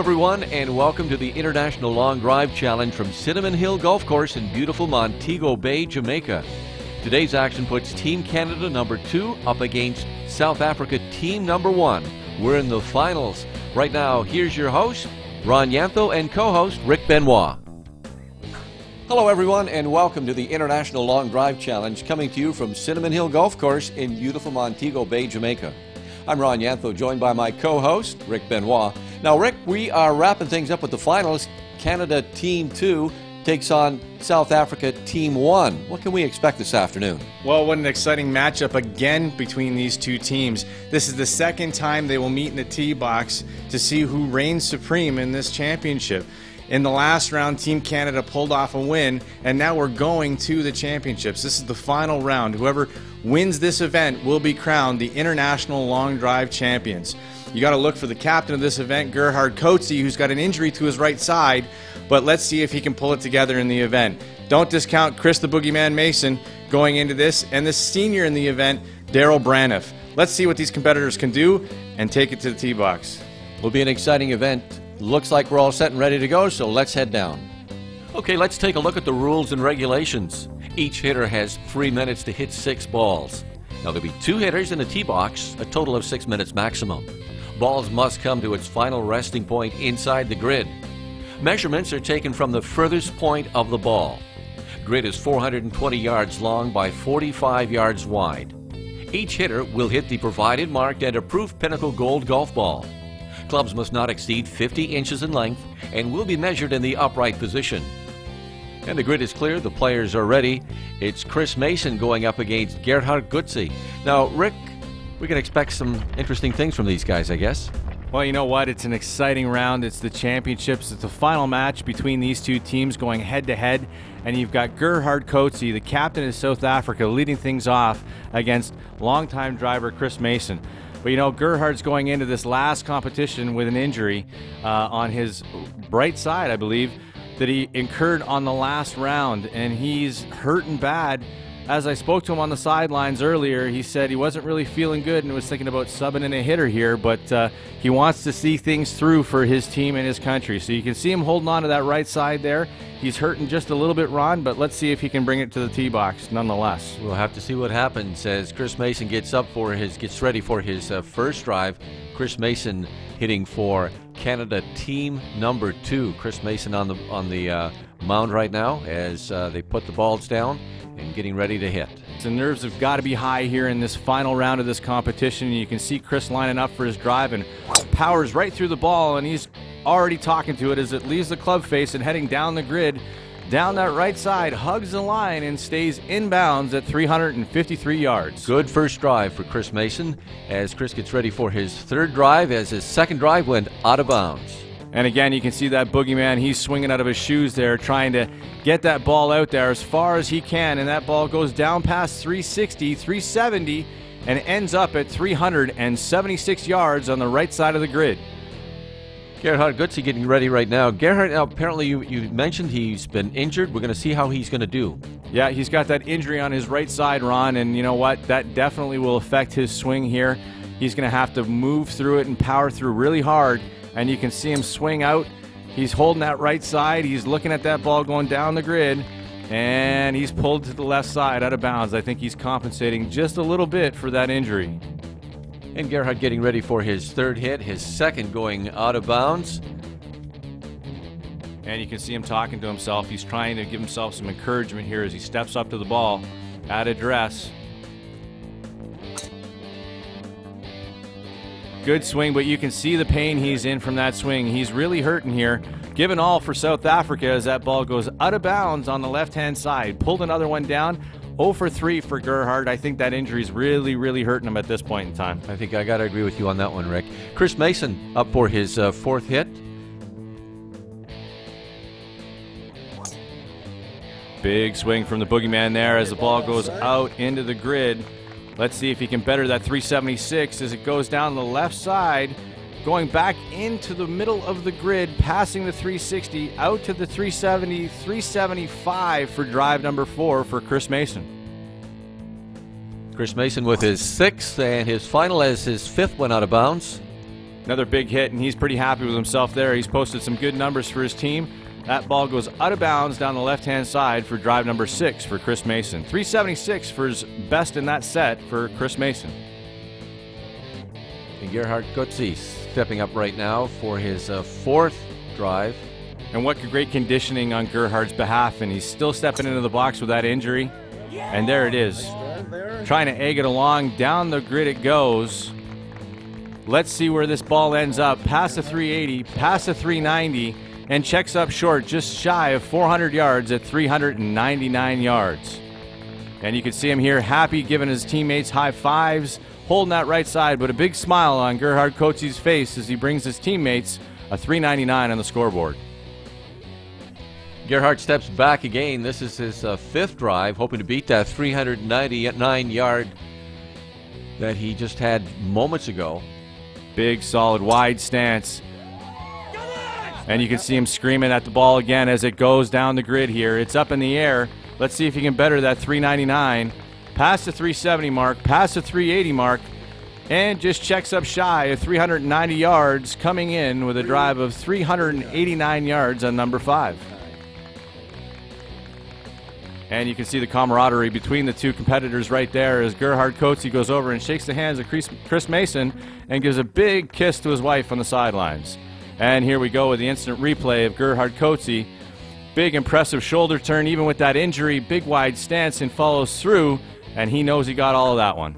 everyone, and welcome to the International Long Drive Challenge from Cinnamon Hill Golf Course in beautiful Montego Bay, Jamaica. Today's action puts Team Canada number 2 up against South Africa Team number 1. We're in the finals. Right now, here's your host, Ron Yantho, and co-host, Rick Benoit. Hello, everyone, and welcome to the International Long Drive Challenge, coming to you from Cinnamon Hill Golf Course in beautiful Montego Bay, Jamaica. I'm Ron Yantho, joined by my co-host, Rick Benoit. Now, Rick, we are wrapping things up with the finals. Canada Team 2 takes on South Africa Team 1. What can we expect this afternoon? Well, what an exciting matchup again between these two teams. This is the second time they will meet in the tee box to see who reigns supreme in this championship. In the last round, Team Canada pulled off a win, and now we're going to the championships. This is the final round. Whoever wins this event will be crowned the International Long Drive Champions. You got to look for the captain of this event, Gerhard Coetzee, who's got an injury to his right side, but let's see if he can pull it together in the event. Don't discount Chris the Boogeyman Mason going into this, and the senior in the event, Branif. Let's see what these competitors can do and take it to the tee box. Will be an exciting event. Looks like we're all set and ready to go, so let's head down. Okay, let's take a look at the rules and regulations. Each hitter has 3 minutes to hit 6 balls. Now, there'll be 2 hitters in the tee box, a total of 6 minutes maximum. Balls must come to its final resting point inside the grid. Measurements are taken from the furthest point of the ball. Grid is 420 yards long by 45 yards wide. Each hitter will hit the provided, marked, and approved Pinnacle Gold golf ball. Clubs must not exceed 50 inches in length and will be measured in the upright position. And the grid is clear. The players are ready. It's Chris Mason going up against Gerhard Coetzee. Now, Rick, we can expect some interesting things from these guys, I guess. Well, you know what? It's an exciting round. It's the championships. It's the final match between these two teams going head-to-head. And you've got Gerhard Coetzee, the captain of South Africa, leading things off against longtime driver Chris Mason. But you know, Gerhard's going into this last competition with an injury on his right side, I believe, that he incurred on the last round, and he's hurting bad. As I spoke to him on the sidelines earlier, he said he wasn't really feeling good and was thinking about subbing in a hitter here, but he wants to see things through for his team and his country. So you can see him holding on to that right side there. He's hurting just a little bit, Ron, but let's see if he can bring it to the tee box nonetheless. We'll have to see what happens as Chris Mason gets ready for his first drive. Chris Mason hitting for Canada Team number 2. Chris Mason on the mound right now as they put the balls down and getting ready to hit. The nerves have got to be high here in this final round of this competition. You can see Chris lining up for his drive and powers right through the ball, and he's already talking to it as it leaves the club face and heading down the grid, down that right side, hugs the line and stays inbounds at 353 yards. Good first drive for Chris Mason as Chris gets ready for his third drive as his second drive went out of bounds. And again, you can see that boogeyman. He's swinging out of his shoes there, trying to get that ball out there as far as he can. And that ball goes down past 360, 370, and ends up at 376 yards on the right side of the grid. Gerhard Coetzee getting ready right now. Gerhard, apparently you mentioned he's been injured. We're going to see how he's going to do. Yeah, he's got that injury on his right side, Ron, and you know what? That definitely will affect his swing here. He's going to have to move through it and power through really hard. And you can see him swing out. He's holding that right side. He's looking at that ball going down the grid. And he's pulled to the left side out of bounds. I think he's compensating just a little bit for that injury. And Gerhard getting ready for his third hit, his second going out of bounds. And you can see him talking to himself. He's trying to give himself some encouragement here as he steps up to the ball at address. Good swing, but you can see the pain he's in from that swing. He's really hurting here. Giving all for South Africa as that ball goes out of bounds on the left-hand side. Pulled another one down. 0 for 3 for Gerhard. I think that injury is really, really hurting him at this point in time. I think I got to agree with you on that one, Rick. Chris Mason up for his fourth hit. Big swing from the boogeyman there as the ball goes out into the grid. Let's see if he can better that 376 as it goes down the left side, going back into the middle of the grid, passing the 360 out to the 370, 375 for drive number 4 for Chris Mason. Chris Mason with his 6th and his final as his 5th went out of bounds. Another big hit, and he's pretty happy with himself there. He's posted some good numbers for his team. That ball goes out of bounds down the left-hand side for drive number 6 for Chris Mason. 376 for his best in that set for Chris Mason. And Gerhard Kutzi stepping up right now for his 4th drive. And what great conditioning on Gerhard's behalf, and he's still stepping into the box with that injury. And there it is. Trying to egg it along. Down the grid it goes. Let's see where this ball ends up. Past the 380, past the 390, and checks up short, just shy of 400 yards at 399 yards. And you can see him here happy, giving his teammates high fives, holding that right side, but a big smile on Gerhard Kotze's face as he brings his teammates a 399 on the scoreboard. Gerhard steps back again. This is his 5th drive, hoping to beat that 399 yard that he just had moments ago. Big, solid, wide stance. And you can see him screaming at the ball again as it goes down the grid here. It's up in the air. Let's see if he can better that 399. Past the 370 mark, past the 380 mark, and just checks up shy of 390 yards, coming in with a drive of 389 yards on number 5. And you can see the camaraderie between the two competitors right there as Gerhard Kotze goes over and shakes the hands of Chris Mason and gives a big kiss to his wife on the sidelines. And here we go with the instant replay of Gerhard Kotze. Big, impressive shoulder turn, even with that injury. Big, wide stance, and follows through, and he knows he got all of that one.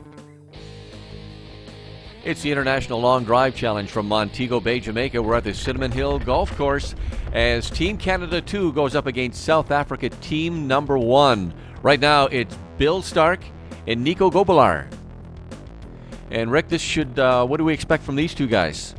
It's the International Long Drive Challenge from Montego Bay, Jamaica. We're at the Cinnamon Hill Golf Course as Team Canada 2 goes up against South Africa Team number 1. Right now, it's Bill Stark and Nico Grobar. And Rick, this should, what do we expect from these two guys?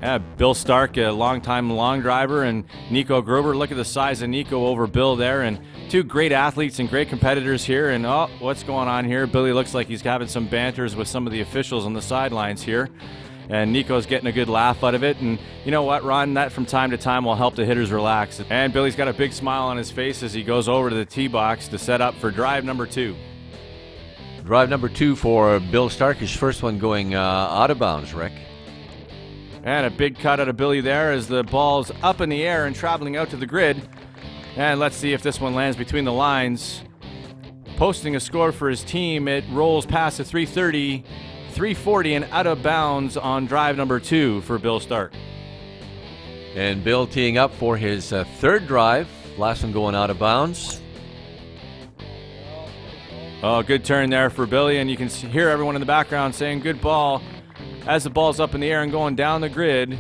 Yeah, Bill Stark, a long-time long driver, and Nico Grobar. Look at the size of Nico over Bill there, and two great athletes and great competitors here. And oh, what's going on here? Billy looks like he's having some banters with some of the officials on the sidelines here, and Nico's getting a good laugh out of it. And you know what, Ron? That from time to time will help the hitters relax. And Billy's got a big smile on his face as he goes over to the tee box to set up for drive number 2. Drive number 2 for Bill Stark. His first one going out of bounds, Rick. And a big cut out of Billy there as the ball's up in the air and traveling out to the grid. And let's see if this one lands between the lines. Posting a score for his team. It rolls past the 330, 340, and out of bounds on drive number 2 for Bill Stark. And Bill teeing up for his 3rd drive. Last one going out of bounds. Oh, good turn there for Billy, and you can hear everyone in the background saying good ball. As the ball's up in the air and going down the grid.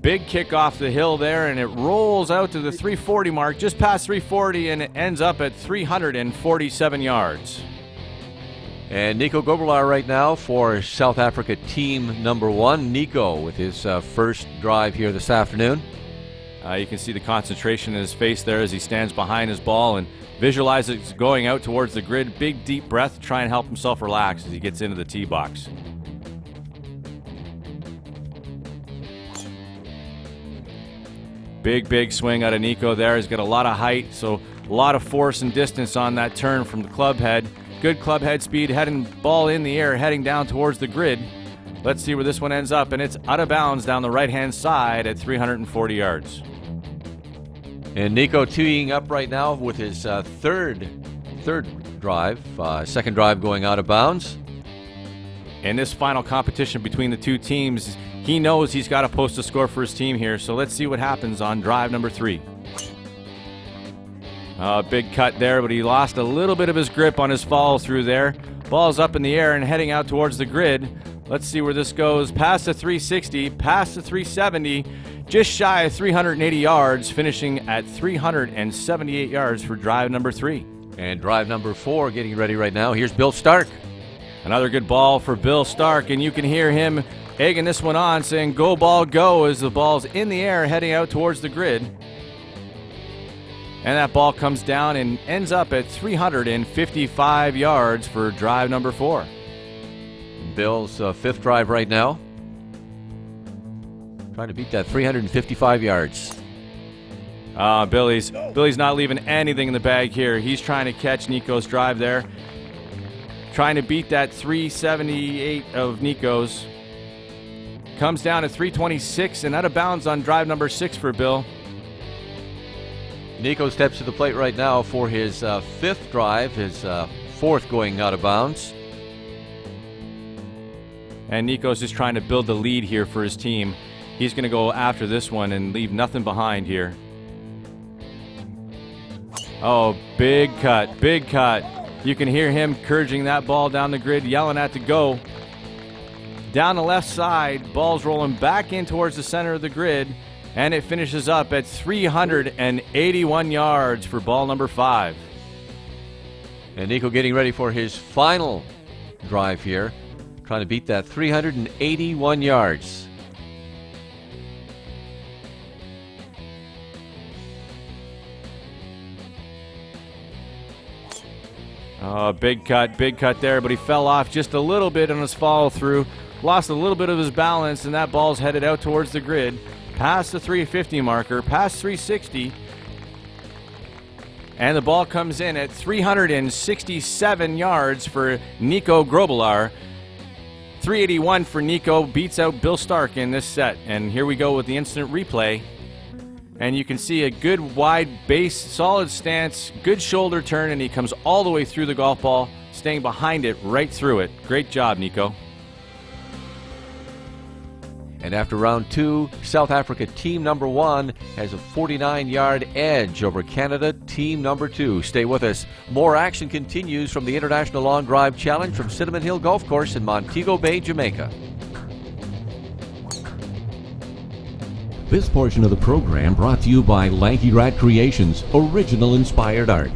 Big kick off the hill there, and it rolls out to the 340 mark, just past 340, and it ends up at 347 yards. And Nico Grobar right now for South Africa Team number 1. Nico with his first drive here this afternoon. You can see the concentration in his face there as he stands behind his ball and visualizes going out towards the grid. Big, deep breath to try and help himself relax as he gets into the tee box. Big swing out of Nico there. He's got a lot of height, so a lot of force and distance on that turn from the club head. Good club head speed, heading ball in the air, heading down towards the grid. Let's see where this one ends up, and it's out of bounds down the right-hand side at 340 yards. And Nico teeing up right now with his third drive. Second drive going out of bounds. In this final competition between the two teams, he knows he's got to post a score for his team here, so let's see what happens on drive number 3. Big cut there, but he lost a little bit of his grip on his follow through there. Ball's up in the air and heading out towards the grid. Let's see where this goes. Past the 360, past the 370, just shy of 380 yards, finishing at 378 yards for drive number 3. And drive number 4 getting ready right now. Here's Bill Stark. Another good ball for Bill Stark, and you can hear him egging this one on, saying go ball go as the ball's in the air heading out towards the grid. And that ball comes down and ends up at 355 yards for drive number 4. Bill's 5th drive right now. Trying to beat that 355 yards. Billy's not leaving anything in the bag here. He's trying to catch Nico's drive there. Trying to beat that 378 of Nico's. Comes down at 326 and out of bounds on drive number 6 for Bill. Nico steps to the plate right now for his fifth drive, his fourth going out of bounds. And Nico's just trying to build the lead here for his team. He's going to go after this one and leave nothing behind here. Oh, big cut, big cut. You can hear him encouraging that ball down the grid, yelling at to go. Down the left side, ball's rolling back in towards the center of the grid, and it finishes up at 381 yards for ball number 5. And Nico getting ready for his final drive here, trying to beat that 381 yards. Oh, big cut there, but he fell off just a little bit on his follow through. Lost a little bit of his balance, and that ball's headed out towards the grid. Past the 350 marker, past 360. And the ball comes in at 367 yards for Nico Grobar. 381 for Nico, beats out Bill Stark in this set. And here we go with the instant replay. And you can see a good wide base, solid stance, good shoulder turn, and he comes all the way through the golf ball, staying behind it, right through it. Great job, Nico. And after round 2, South Africa team number 1 has a 49-yard edge over Canada team number 2. Stay with us. More action continues from the International Long Drive Challenge from Cinnamon Hill Golf Course in Montego Bay, Jamaica. This portion of the program brought to you by Lanky Rat Creations, original inspired art.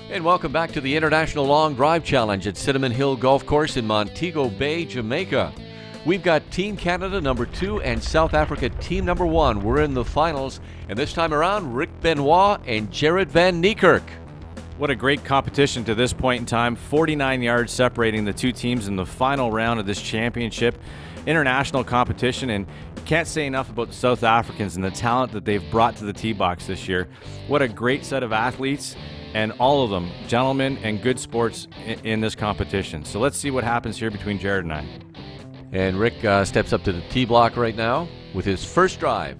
And welcome back to the International Long Drive Challenge at Cinnamon Hill Golf Course in Montego Bay, Jamaica. We've got Team Canada number 2 and South Africa team number 1. We're in the finals, and this time around, Rick Benoit and Jared Van Niekerk. What a great competition to this point in time. 49 yards separating the two teams in the final round of this championship. International competition, and can't say enough about the South Africans and the talent that they've brought to the tee box this year. What a great set of athletes, and all of them gentlemen and good sports in this competition. So let's see what happens here between Jared and I. And Rick steps up to the tee block right now with his first drive.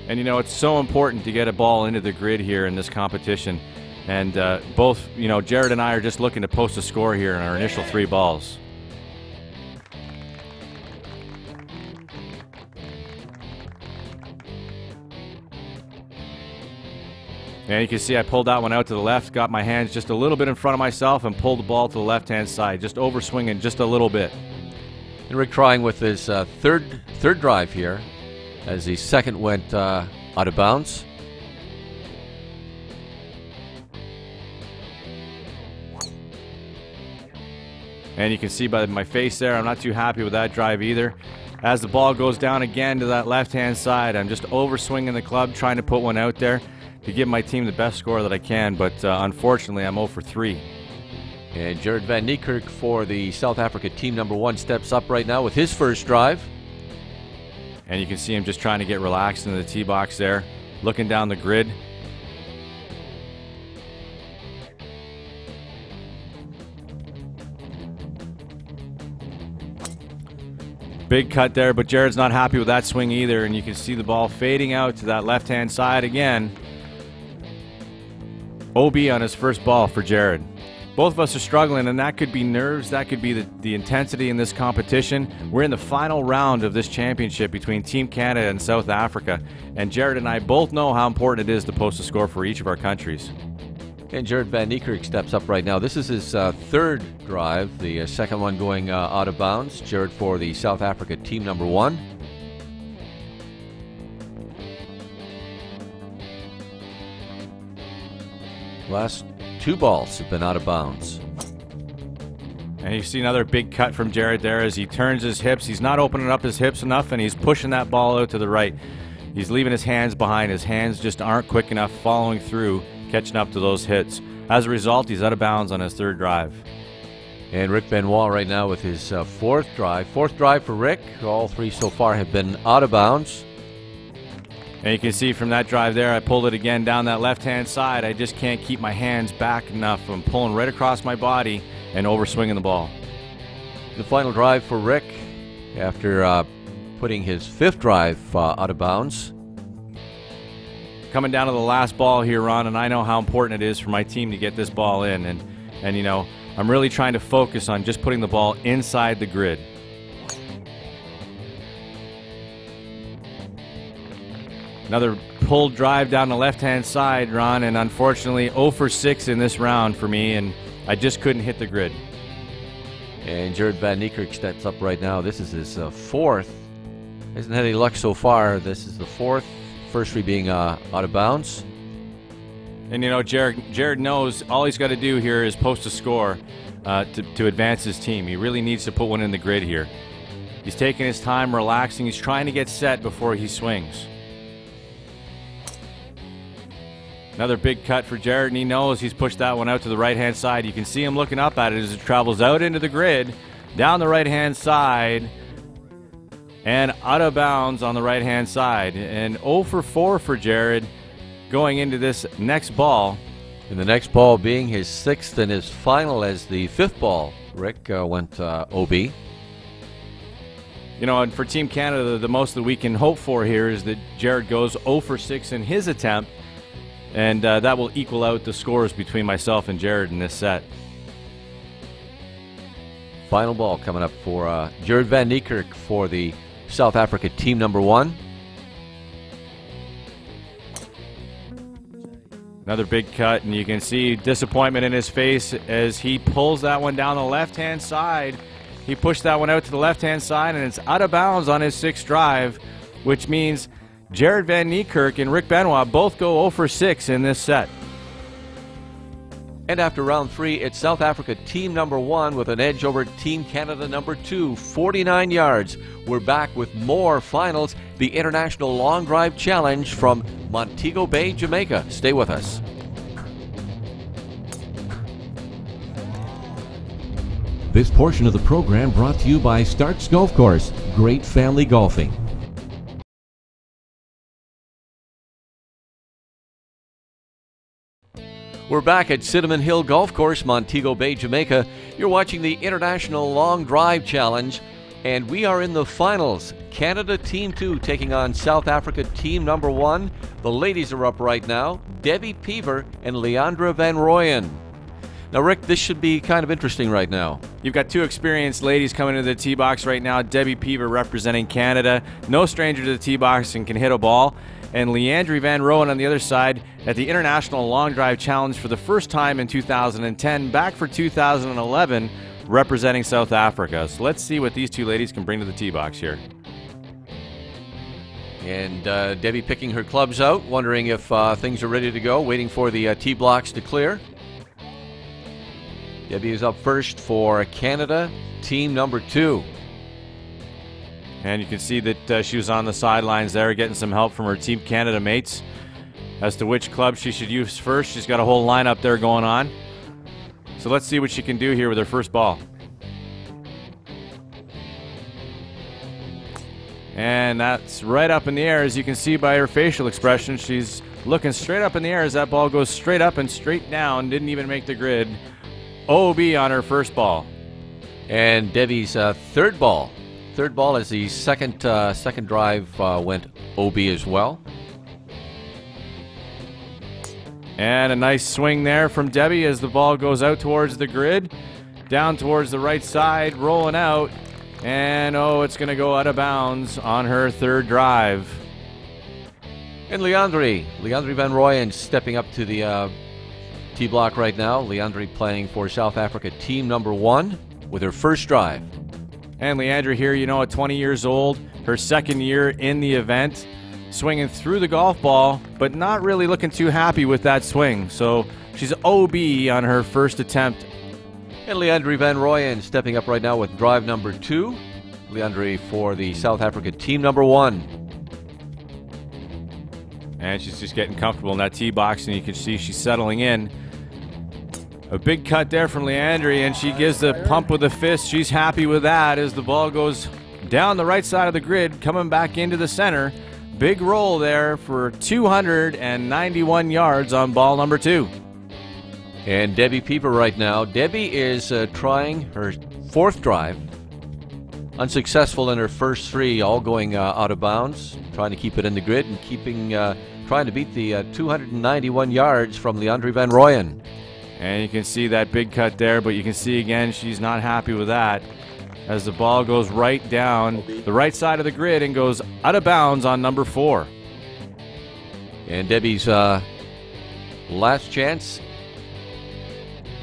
And you know, it's so important to get a ball into the grid here in this competition. And both, you know, Jared and I are just looking to post a score here in our initial 3 balls. And you can see I pulled that one out to the left, got my hands just a little bit in front of myself, and pulled the ball to the left-hand side, just overswinging just a little bit. And Rick trying with his third drive here, as the second went out of bounds. And you can see by my face there, I'm not too happy with that drive either. As the ball goes down again to that left-hand side, I'm just overswinging the club, trying to put one out there to give my team the best score that I can, but unfortunately I'm 0 for 3. And Jared Van Niekerk for the South Africa team number 1 steps up right now with his first drive. And you can see him just trying to get relaxed in the tee box there, looking down the grid. Big cut there, but Jared's not happy with that swing either, and you can see the ball fading out to that left-hand side again. OB on his first ball for Jared. Both of us are struggling, and that could be nerves, that could be the intensity in this competition. We're in the final round of this championship between Team Canada and South Africa, and Jared and I both know how important it is to post a score for each of our countries. And Jared Van Niekerk steps up right now. This is his third drive, the second one going out of bounds. Jared for the South Africa team number 1. Last 2 balls have been out of bounds. And you see another big cut from Jared there as he turns his hips. He's not opening up his hips enough, and he's pushing that ball out to the right. He's leaving his hands behind. His hands just aren't quick enough following through, catching up to those hits. As a result, he's out of bounds on his third drive. And Rick Benoit right now with his fourth drive. Fourth drive for Rick. All 3 so far have been out of bounds. And you can see from that drive there, I pulled it again down that left-hand side. I just can't keep my hands back enough. I'm pulling right across my body and overswinging the ball. The final drive for Rick after putting his 5th drive out of bounds. Coming down to the last ball here, Ron, and I know how important it is for my team to get this ball in. And you know, I'm really trying to focus on just putting the ball inside the grid. Another pulled drive down the left-hand side, Ron, and unfortunately 0 for 6 in this round for me, and I just couldn't hit the grid. And Jared Van Niekerk steps up right now. This is his 4th. Hasn't had any luck so far. This is the 4th. First three being out of bounds. And you know, Jared knows all he's got to do here is post a score to advance his team. He really needs to put one in the grid here. He's taking his time, relaxing. He's trying to get set before he swings. Another big cut for Jared, and he knows he's pushed that one out to the right-hand side. You can see him looking up at it as it travels out into the grid, down the right-hand side, and out of bounds on the right-hand side. And 0 for 4 for Jared going into this next ball. And the next ball being his 6th and his final as the 5th ball. Rick went OB. You know, and for Team Canada, the most that we can hope for here is that Jared goes 0 for 6 in his attempt. And that will equal out the scores between myself and Jared in this set. Final ball coming up for Jared Van Niekerk for the South Africa team number 1. Another big cut, and you can see disappointment in his face as he pulls that one down the left-hand side. He pushed that one out to the left-hand side, and it's out of bounds on his 6th drive, which means Jared Van Niekerk and Rick Benoit both go 0 for 6 in this set. And after round 3, it's South Africa team number 1 with an edge over Team Canada number 2, 49 yards. We're back with more finals, the International Long Drive Challenge from Montego Bay, Jamaica. Stay with us. This portion of the program brought to you by Starks Golf Course. Great family golfing. We're back at Cinnamon Hill Golf Course, Montego Bay, Jamaica. You're watching the International Long Drive Challenge, and we are in the finals. Canada Team 2 taking on South Africa Team number 1. The ladies are up right now, Debbie Peaver and Leandra Van Rooyen. Now, Rick, this should be kind of interesting right now. You've got 2 experienced ladies coming into the tee box right now. Debbie Peaver representing Canada, no stranger to the tee box and can hit a ball. And Leandra Van Rooyen on the other side at the International Long Drive Challenge for the first time in 2010, back for 2011, representing South Africa. So let's see what these 2 ladies can bring to the tee box here. And Debbie picking her clubs out, wondering if things are ready to go, waiting for the tee blocks to clear. Debbie is up first for Canada, team number 2. And you can see that she was on the sidelines there getting some help from her Team Canada mates as to which club she should use first. She's got a whole lineup there going on. So let's see what she can do here with her first ball. And that's right up in the air, as you can see by her facial expression. She's looking straight up in the air as that ball goes straight up and straight down. Didn't even make the grid. OB on her first ball. And Debbie's third ball. Third ball as the second drive went OB as well. And a nice swing there from Debbie as the ball goes out towards the grid. Down towards the right side, rolling out. And oh, it's going to go out of bounds on her third drive. And Leandra Van Rooyen stepping up to the tee block right now. Leandra playing for South Africa team number 1 with her first drive. And Leandra here, you know, at 20 years old, her second year in the event, swinging through the golf ball, but not really looking too happy with that swing. So she's OB on her first attempt. And Leandra Van Rooyen stepping up right now with drive number 2. Leandra for the South Africa team number 1. And she's just getting comfortable in that tee box, and you can see she's settling in. A big cut there from Leandra, and she gives the pump with the fist. She's happy with that as the ball goes down the right side of the grid, coming back into the center. Big roll there for 291 yards on ball number 2. And Debbie Pieper right now. Debbie is trying her 4th drive. Unsuccessful in her first 3, all going out of bounds. Trying to keep it in the grid and trying to beat the 291 yards from Leandri Van Rooyen. And you can see that big cut there, but you can see again she's not happy with that as the ball goes right down the right side of the grid and goes out of bounds on number 4. And Debbie's last chance,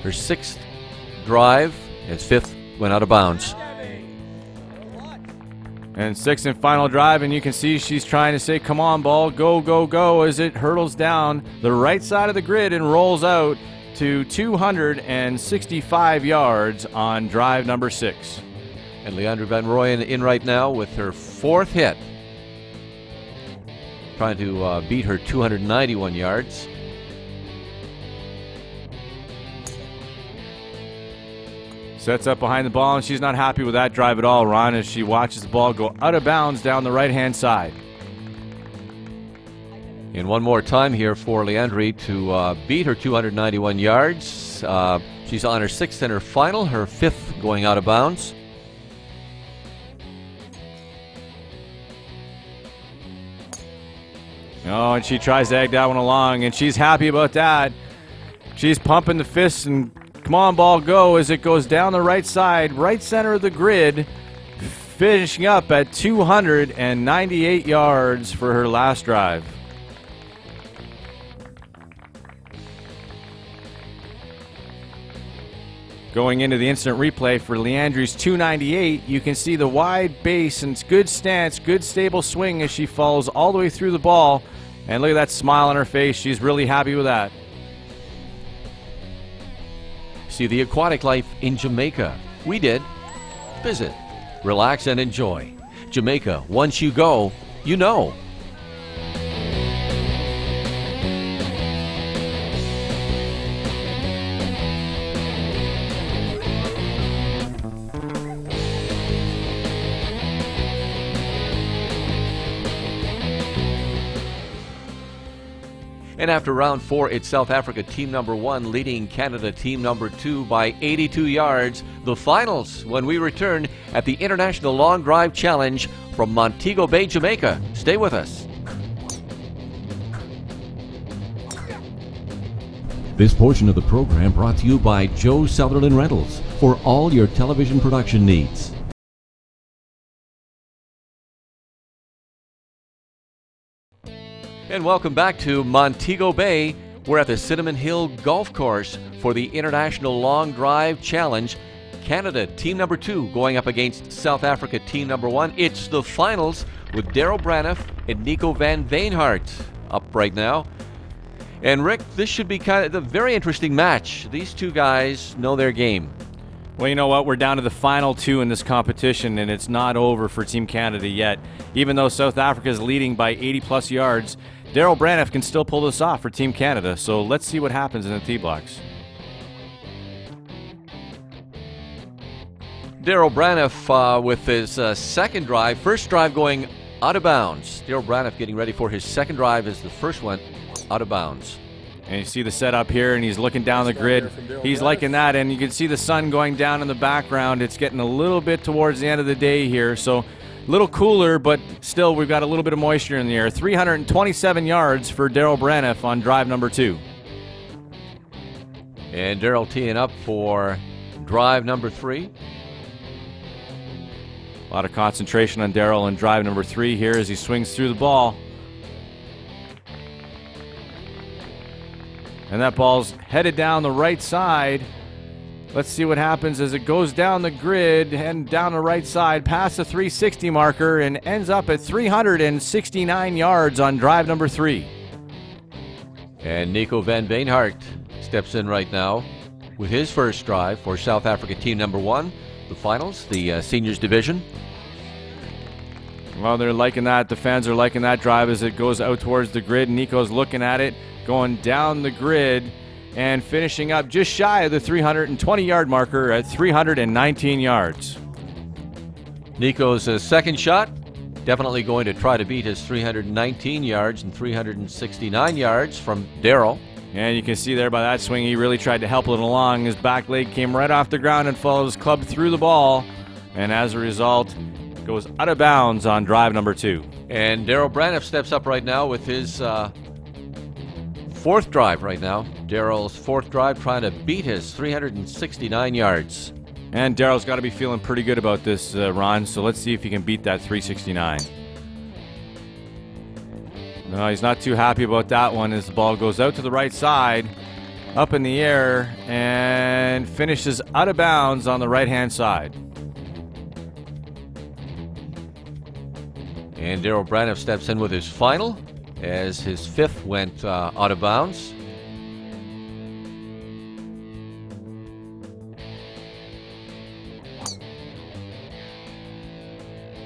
her 6th drive, as 5th went out of bounds. And 6th and final drive, and you can see she's trying to say, come on, ball, go, go, go, as it hurtles down the right side of the grid and rolls out to 265 yards on drive number 6. And Leandri Van Rooyen in right now with her 4th hit. Trying to beat her 291 yards. Sets up behind the ball, and she's not happy with that drive at all, Ron, as she watches the ball go out of bounds down the right-hand side. And one more time here for Leandri to beat her 291 yards. She's on her 6th and her final, her 5th going out of bounds. Oh, and she tries to egg that one along, and she's happy about that. She's pumping the fists and come on, ball, go, as it goes down the right side, right center of the grid, finishing up at 298 yards for her last drive. Going into the instant replay for Leandri's 298, you can see the wide base and good stance, good stable swing as she follows all the way through the ball. And look at that smile on her face. She's really happy with that. See the aquatic life in Jamaica. We did. Visit, relax, and enjoy. Jamaica, once you go, you know. And after round 4, it's South Africa team number 1 leading Canada team number 2 by 82 yards. The finals when we return at the International Long Drive Challenge from Montego Bay, Jamaica. Stay with us. This portion of the program brought to you by Joe Sutherland Rentals for all your television production needs. And welcome back to Montego Bay. We're at the Cinnamon Hill Golf Course for the International Long Drive Challenge. Canada team number 2 going up against South Africa team number 1. It's the finals with Daryl Branif and Nico van Banhart up right now. And Rick, this should be kind of a very interesting match. These two guys know their game. Well, you know what? We're down to the final 2 in this competition, and it's not over for Team Canada yet. Even though South Africa is leading by 80-plus yards, Daryl Branif can still pull this off for Team Canada. So let's see what happens in the tee blocks. Daryl Branif with his second drive. First drive going out of bounds. Daryl Branif getting ready for his second drive as the first went out of bounds. And you see the setup here, and he's looking down the grid. He's liking that, and you can see the sun going down in the background. It's getting a little bit towards the end of the day here, so a little cooler, but still we've got a little bit of moisture in the air. 327 yards for Daryl Branif on drive number 2. And Daryl teeing up for drive number 3. A lot of concentration on Daryl on drive number 3 here as he swings through the ball. And that ball's headed down the right side. Let's see what happens as it goes down the grid and down the right side past the 360 marker and ends up at 369 yards on drive number 3. And Nico van Banhart steps in right now with his first drive for South Africa team number 1. The finals, the seniors division. Well, they're liking that. The fans are liking that drive as it goes out towards the grid. Nico's looking at it, going down the grid and finishing up just shy of the 320-yard marker at 319 yards. Nico's second shot Definitely going to try to beat his 319 yards and 369 yards from Darrell. And you can see there by that swing, he really tried to help it along. His back leg came right off the ground and followed his club through the ball. And as a result, goes out of bounds on drive number 2. And Darrell Branif steps up right now with his fourth drive right now. Darrell's fourth drive, trying to beat his 369 yards. And Darrell's got to be feeling pretty good about this, Ron. So let's see if he can beat that 369. No, he's not too happy about that one as the ball goes out to the right side, up in the air, and finishes out of bounds on the right-hand side. And Darrell Branif steps in with his final as his fifth went out of bounds.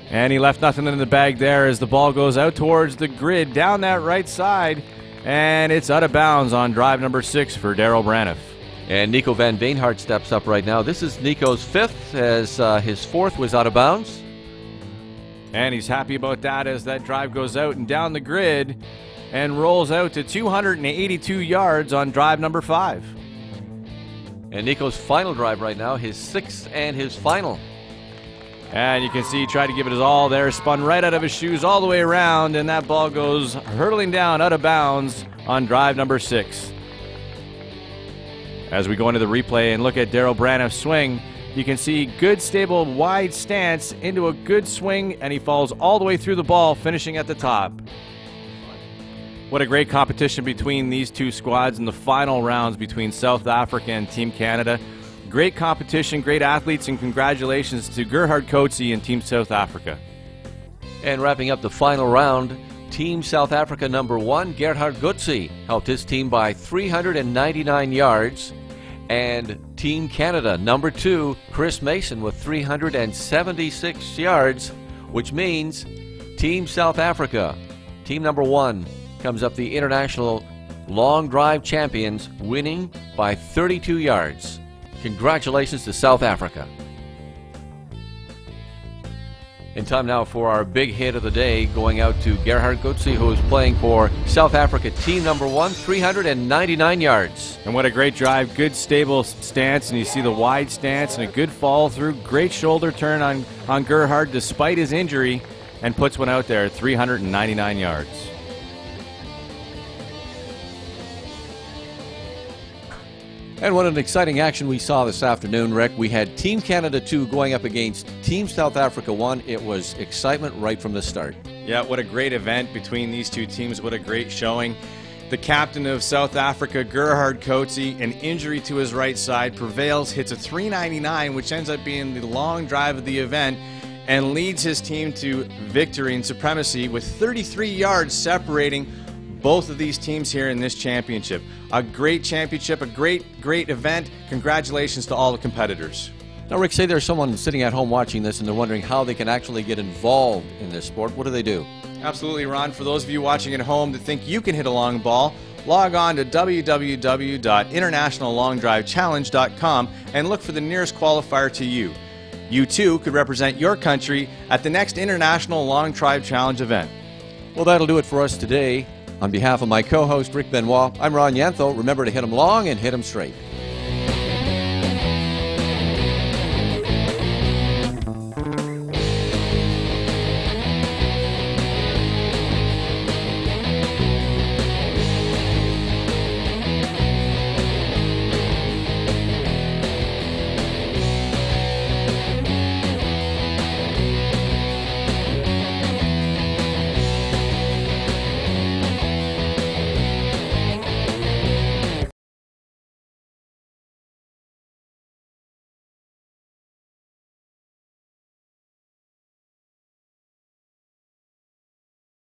And he left nothing in the bag there as the ball goes out towards the grid down that right side. And it's out of bounds on drive number 6 for Darrell Branif. And Nico van Banhart steps up right now. This is Nico's fifth as his fourth was out of bounds. And he's happy about that as that drive goes out and down the grid and rolls out to 282 yards on drive number 5. And Nico's final drive right now, his sixth and his final. And you can see he tried to give it his all there, spun right out of his shoes all the way around, and that ball goes hurtling down out of bounds on drive number 6. As we go into the replay and look at Darrell Branif's swing, you can see good, stable, wide stance into a good swing, and he falls all the way through the ball, finishing at the top. What a great competition between these two squads in the final rounds between South Africa and Team Canada. Great competition, great athletes, and congratulations to Gerhard Coetzee and Team South Africa. And wrapping up the final round, Team South Africa number 1, Gerhard Coetzee, helped his team by 399 yards. And Team Canada number 2, Chris Mason, with 376 yards, which means Team South Africa, team number 1, comes up the International Long Drive Champions, winning by 32 yards. Congratulations to South Africa. In time now for our big hit of the day, going out to Gerhard Coetzee, who is playing for South Africa, team number 1, 399 yards. And what a great drive, good stable stance, and you see the wide stance and a good fall through. Great shoulder turn on Gerhard despite his injury, and puts one out there at 399 yards. And what an exciting action we saw this afternoon, Rick. We had Team Canada 2 going up against Team South Africa 1. It was excitement right from the start. Yeah, what a great event between these two teams. What a great showing. The captain of South Africa, Gerhard Coetzee, an injury to his right side, prevails, hits a 399, which ends up being the long drive of the event, and leads his team to victory and supremacy with 33 yards separating both of these teams here in this championship. A great championship, a great event. Congratulations to all the competitors. Now, Rick, say there's someone sitting at home watching this and they're wondering how they can actually get involved in this sport. What do they do? Absolutely, Ron. For those of you watching at home that think you can hit a long ball, log on to www.internationallongdrivechallenge.com and look for the nearest qualifier to you. You too could represent your country at the next International Long Drive Challenge event. Well, that'll do it for us today. On behalf of my co-host, Rick Benoit, I'm Ron Yantho. Remember to hit 'em long and hit 'em straight.